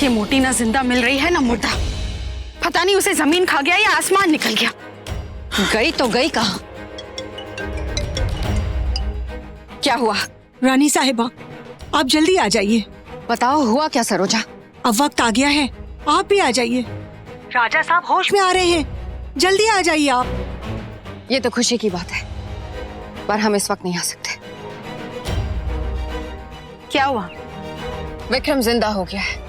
ये मोटी ना जिंदा मिल रही है ना मुर्दा। पता नहीं उसे जमीन खा गया या आसमान निकल गया। गई तो गई कहाँ? क्या हुआ? रानी साहिबा, आप जल्दी आ जाइए। बताओ हुआ क्या सरोजा? अब वक्त आ गया है, आप भी आ जाइए। राजा साहब होश में आ रहे हैं, जल्दी आ जाइए आप। ये तो खुशी की बात है, पर हम इस वक्त नहीं आ सकते। क्या हुआ? विक्रम जिंदा हो गया है,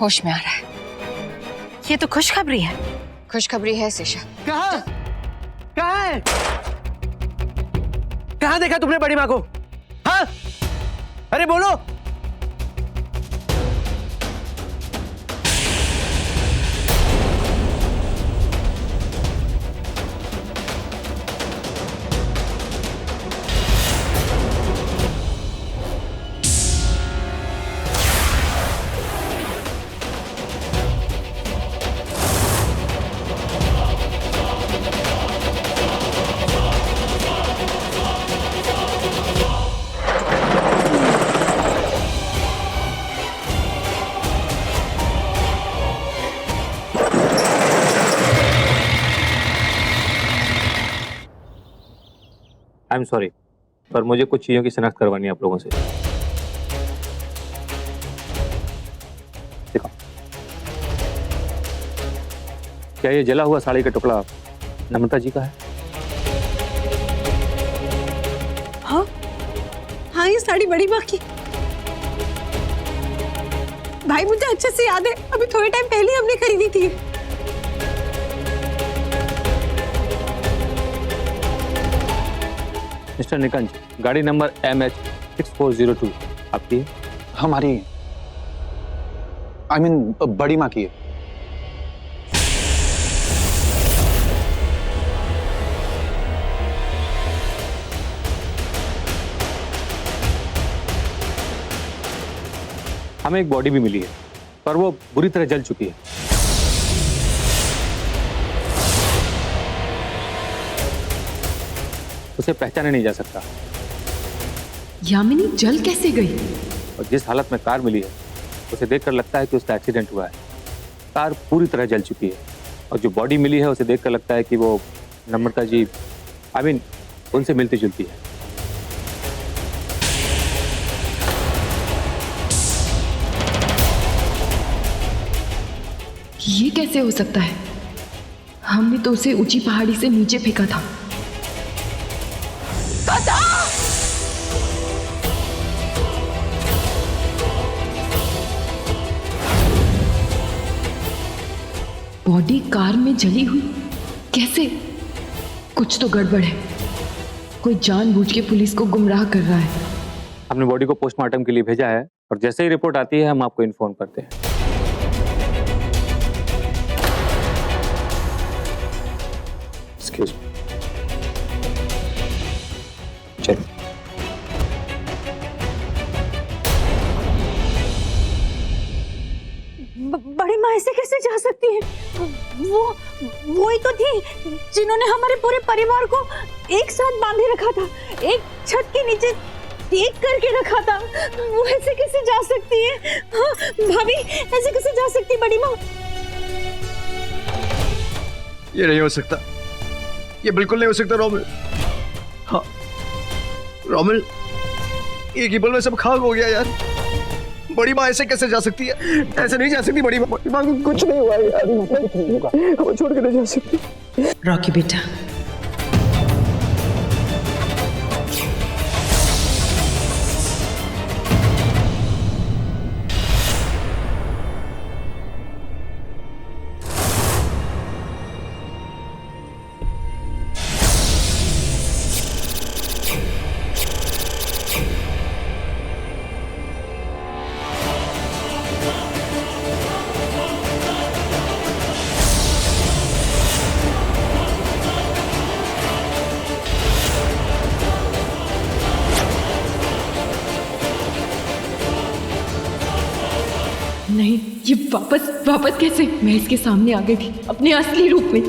होश में आ रहा है। ये तो खुशखबरी है। खुशखबरी है शीशा। कहाँ कहाँ है? कहाँ देखा तुमने बड़ी माँ को? हाँ, अरे बोलो। आई एम सॉरी, पर मुझे कुछ चीज़ों की शिनाख्त करवानी है आप लोगों से। देखो, क्या ये जला हुआ साड़ी का टुकड़ा नम्रता जी का है? हाँ हाँ, ये साड़ी बड़ी माँ की। भाई मुझे अच्छे से याद है, अभी थोड़े टाइम पहले हमने खरीदी थी। मिस्टर निकंज, गाड़ी नंबर MH6402 आपकी है? हमारी, I mean, बड़ी माँ की है। हमें एक बॉडी भी मिली है, पर वो बुरी तरह जल चुकी है। उसे पहचाना नहीं जा सकता। यामिनी जल कैसे गई? और जिस हालत में कार मिली है, उसे देखकर लगता है कि उसका एक्सीडेंट हुआ है। कार पूरी तरह जल चुकी है, और जो बॉडी मिली है उसे देखकर लगता है कि वो नम्रता जी, I mean, उनसे मिलती जुलती है। ये कैसे हो सकता है? हमने तो उसे ऊंची पहाड़ी से नीचे फेंका था। बॉडी कार में जली हुई कैसे? कुछ तो गड़बड़ है। कोई जानबूझ के पुलिस को गुमराह कर रहा है। हमने बॉडी को पोस्टमार्टम के लिए भेजा है, और जैसे ही रिपोर्ट आती है हम आपको इन्फॉर्म करते हैं। Excuse me. चलो। बड़ी माँ ऐसे कैसे जा सकती है? वो ही तो थी जिन्होंने हमारे पूरे परिवार को एक साथ बांधे रखा था, एक छत के नीचे एक करके रखा था। वो ऐसे कैसे जा सकती है? हाँ, भाभी ऐसे कैसे जा सकती है बड़ी माँ? ये नहीं हो सकता, ये बिल्कुल नहीं हो सकता रोमिल। हाँ रोमिल, एक ही पल में सब खाक हो गया यार। बड़ी माँ ऐसे कैसे जा सकती है? ऐसे नहीं जा सकती बड़ी माँ। बड़ी माँ को कुछ नहीं हुआ यार, वो छोड़ के नहीं जा सकती। रॉकी बेटा, नहीं, ये वापस कैसे? मैं इसके सामने आ गई थी अपने असली रूप में।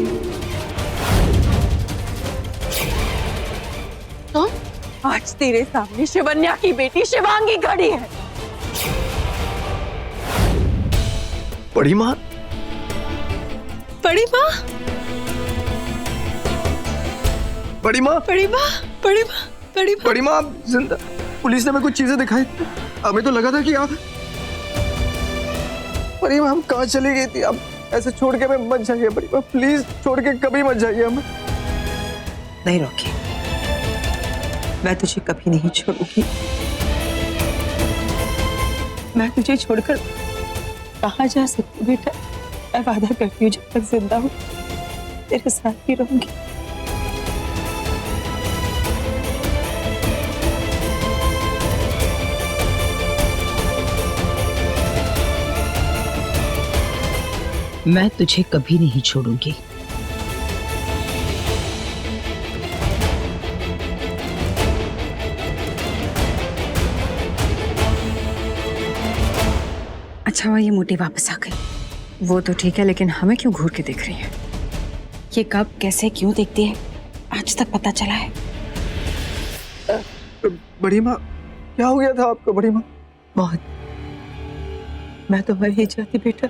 कौन? आज तेरे सामने शिवन्या की बेटी शिवांगी खड़ी है। बड़ी माँ, बड़ी माँ, बड़ी माँ, बड़ी माँ, बड़ी माँ, बड़ी माँ। बड़ी माँ, आप जिंदा। पुलिस ने हमें कुछ चीजें दिखाई, हमें तो लगा था कि आप। बड़ी माँ, हम कहाँ चली गई थी? आप ऐसे छोड़ के हमें मत जाइए बड़ी माँ, प्लीज छोड़ के कभी मत जाइए हमें। नहीं रॉकी, मैं तुझे कभी नहीं छोड़ूंगी। मैं तुझे छोड़कर कहाँ जा सकती हूँ बेटा? मैं वादा करती हूँ जब तक जिंदा हूँ तेरे साथ ही रहूंगी। मैं तुझे कभी नहीं छोड़ूंगी। अच्छा हुआ ये मोटी वापस आ गई। वो तो ठीक है, लेकिन हमें क्यों घूर के देख रही है? ये कब, कैसे, क्यों देखती है, आज तक पता चला है? बड़ी माँ, क्या हो गया था आपको बड़ी माँ? बहुत, मैं तो मर ही जाती बेटा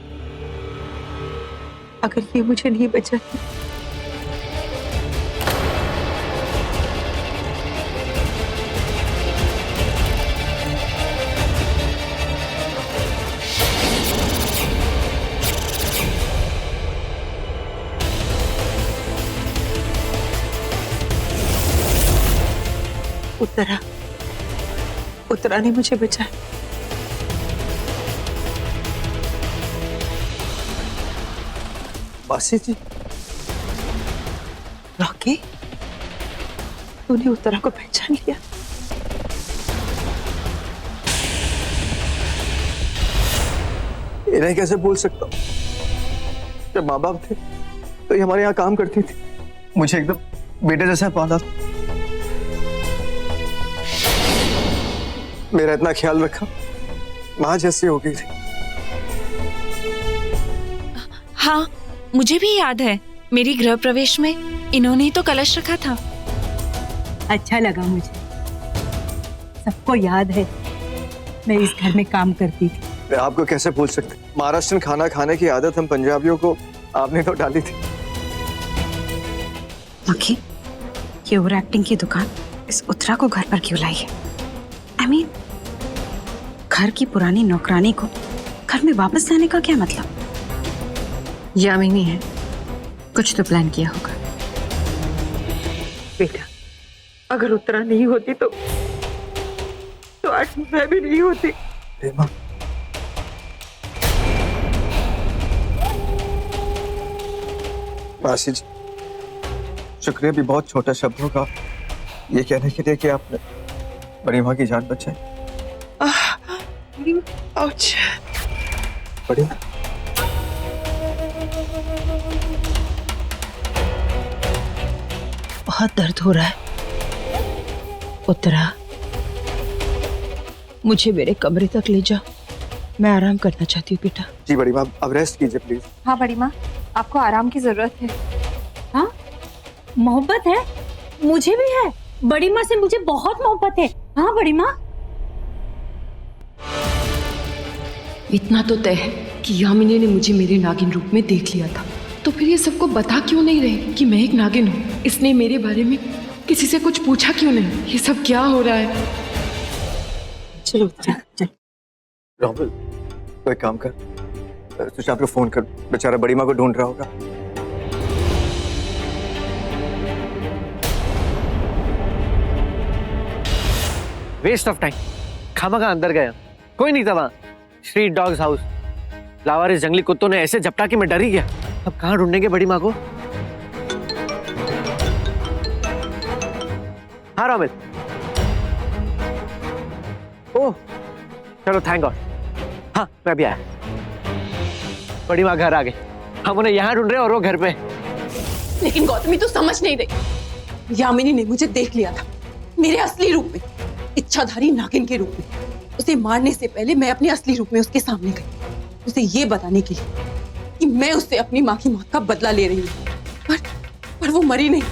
अगर ये मुझे नहीं बचाती। उत्तरा ने मुझे बचाया। मासी जी, रॉकी, तूने उत्तरा को पहचान लिया? इन्हें कैसे भूल सकता हूँ? जब माँ बाप थे तो ये हमारे यहाँ काम करती थी, मुझे एकदम बेटे जैसा पाला था, मेरा इतना ख्याल रखा, माँ जैसी हो गई थी। हाँ, मुझे भी याद है, मेरी गृह प्रवेश में इन्होंने ही तो कलश रखा था। अच्छा लगा मुझे, सबको याद है मैं इस घर में काम करती थी। मैं आपको कैसे भूल सकते? महाराष्ट्रन खाना खाने की आदत हम पंजाबियों को आपने तो डाली थी। मक्खी, ये ओवर एक्टिंग की दुकान इस उत्तरा को घर पर क्यों लाई है? I mean, घर की पुरानी नौकरानी को घर में वापस लाने का क्या मतलब? यामिनी है, कुछ तो प्लान किया होगा। बेटा, अगर उत्तरा नहीं होती तो आज मैं भी नहीं होती। माँ, मासी जी, शुक्रिया भी बहुत छोटा शब्द होगा ये कहने के लिए कि आपने बड़ी माँ की जान बचाई। बड़ी माँ, बहुत दर्द हो रहा है। उत्तरा, मुझे मेरे कमरे तक ले जा, मैं आराम करना चाहती हूँ बेटा। जी बड़ी माँ, अब रेस्ट कीजिए प्लीज। हाँ बड़ी माँ, आपको आराम की जरूरत है। हाँ, मोहब्बत है, मुझे भी है। बड़ी माँ से मुझे बहुत मोहब्बत है। हाँ बड़ी माँ। इतना तो तय है कि यामिनी ने मुझे मेरे नागिन रूप में देख लिया था, तो फिर ये सबको बता क्यों नहीं रहे कि मैं एक नागिन हूँ? इसने मेरे बारे में किसी से कुछ पूछा क्यों नहीं? ये सब क्या हो रहा है? चलो चल। राहुल, तो एक काम कर, सुशांत को फोन कर, बेचारा बड़ी माँ को ढूंढ रहा होगा। वेस्ट ऑफ टाइम, खामखा अंदर गया, कोई नहीं था वहां। स्ट्रीट डॉग्स हाउस, लावारिस जंगली कुत्तों ने ऐसे झपटा कि मैं डर ही गया। अब कहाँ ढूंढेंगे बड़ी माँ को? हाँ रामिल, ओह चलो थैंक गॉड। हाँ मैं भी आया। बड़ी माँ घर आ गई, हम उन्हें यहाँ ढूंढ रहे और वो घर पे। लेकिन गौतमी तो समझ नहीं रही। यामिनी ने मुझे देख लिया था मेरे असली रूप में, इच्छाधारी नागिन के रूप में। उसे मारने से पहले मैं अपने असली रूप में उसके सामने गई, उसे ये बताने के लिए कि मैं उससे अपनी माँ की मौत का बदला ले रही हूँ। पर वो मरी नहीं,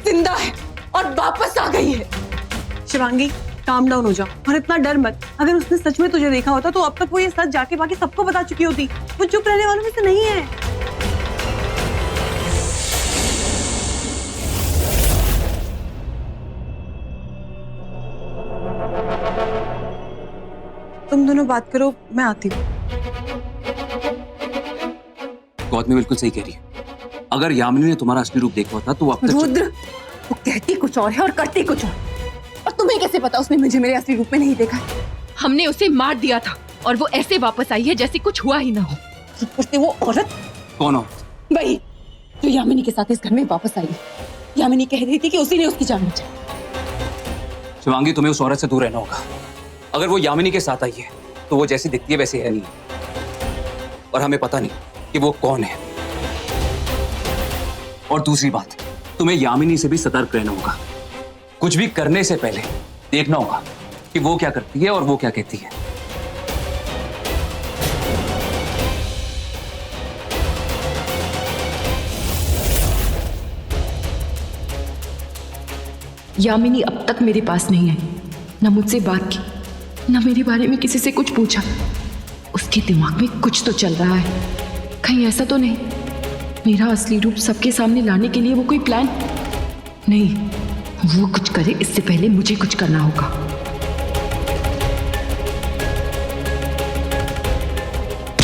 जिंदा है और वापस आ गई है। शिवांगी, काम डाउन हो जाओ और इतना डर मत। अगर उसने सच में तुझे देखा होता तो अब तक वो ये सच जाके बाकी सबको बता चुकी होती। वो चुप रहने वालों में से नहीं है। तुम दोनों बात करो, मैं आती हूँ। गौतमी बिल्कुल सही कह रही है। अगर यामिनी ने तुम्हारा असली रूप देखा होता तो वो अब तक रुद्र, वो कहती कुछ और है और करती कुछ और। और तुम्हें कैसे पता उसने मुझे मेरे असली रूप में नहीं देखा? हमने उसे मार दिया था और वो ऐसे वापस आई है जैसे कुछ हुआ ही ना हो। ऊपर से वो औरत, कौन हो? वही जो यामिनी के साथ इस घर में वापस आई है। यामिनी कह रही थी कि उसी ने उसकी जान बचाई। शिवांगी, तुम्हें उस औरत से दूर रहना होगा। अगर वो यामिनी के साथ आई है तो वो जैसी दिखती है वैसे है नहीं, और हमें पता नहीं कि वो कौन है। और दूसरी बात, तुम्हें यामिनी से भी सतर्क रहना होगा। कुछ भी करने से पहले देखना होगा कि वो क्या करती है और वो क्या कहती है। यामिनी अब तक मेरे पास नहीं आई, न मुझसे बात की, न मेरे बारे में किसी से कुछ पूछा। उसके दिमाग में कुछ तो चल रहा है। कहीं ऐसा तो नहीं मेरा असली रूप सबके सामने लाने के लिए वो कोई प्लान? नहीं, वो कुछ करे इससे पहले मुझे कुछ करना होगा।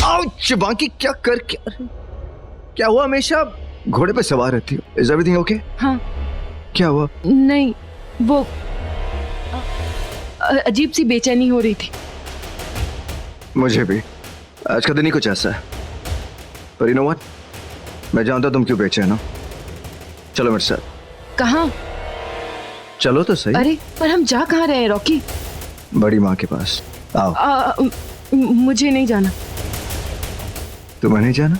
आउच, बाकी क्या क्या हुआ? हमेशा घोड़े पे सवार रहती हो। Is everything okay? हाँ। क्या हुआ? नहीं, वो अजीब सी बेचैनी हो रही थी। मुझे भी आज का दिन ही कुछ ऐसा है। पर यू नो व्हाट, मैं जानता तुम क्यों बेचैन हो। चलो मेरे साथ। कहाँ? चलो तो सही। अरे पर हम जा कहाँ रहे हैं रॉकी? बड़ी माँ के पास। आओ। मुझे नहीं जाना। तुम्हें नहीं जाना?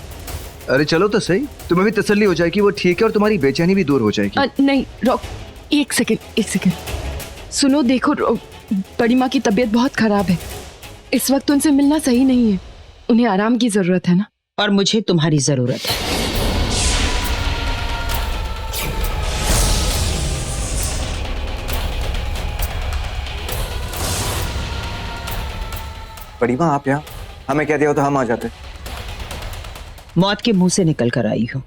अरे चलो तो सही, तुम्हें भी तसल्ली हो जाएगी वो ठीक है और तुम्हारी बेचैनी भी दूर हो जाएगी। नहीं रॉक, एक सेकंड सुनो, देखो बड़ी माँ की तबीयत बहुत खराब है। इस वक्त उनसे मिलना सही नहीं है। उन्हें आराम की जरूरत है ना। और मुझे तुम्हारी जरूरत है। बड़ी माँ, आप यहाँ हमें कह दिया हो तो हम आ जाते। मौत के मुंह से निकल कर आई हूं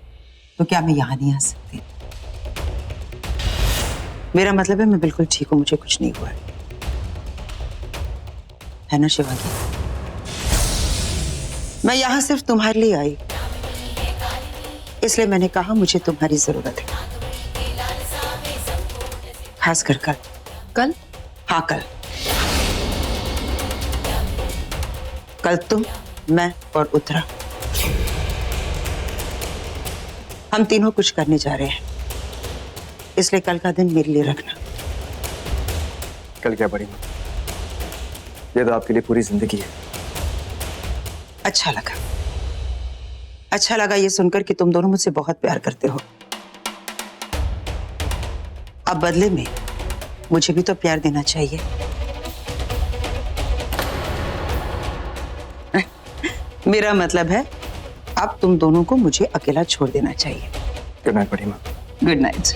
तो क्या मैं यहाँ नहीं आ सकती? मेरा मतलब है मैं बिल्कुल ठीक हूं, मुझे कुछ नहीं हुआ है ना शिवांगी? मैं यहाँ सिर्फ तुम्हारे लिए आई, इसलिए मैंने कहा मुझे तुम्हारी जरूरत है, खासकर कल। कल? हाँ कल। कल तुम, मैं और उत्तरा, हम तीनों कुछ करने जा रहे हैं, इसलिए कल का दिन मेरे लिए रखना। कल क्या बड़ी माँ, ये तो आपके लिए पूरी जिंदगी है। अच्छा लगा ये सुनकर कि तुम दोनों मुझसे बहुत प्यार करते हो। अब बदले में मुझे भी तो प्यार देना चाहिए। मेरा मतलब है अब तुम दोनों को मुझे अकेला छोड़ देना चाहिए। गुड नाइट बड़ी माँ। Good night.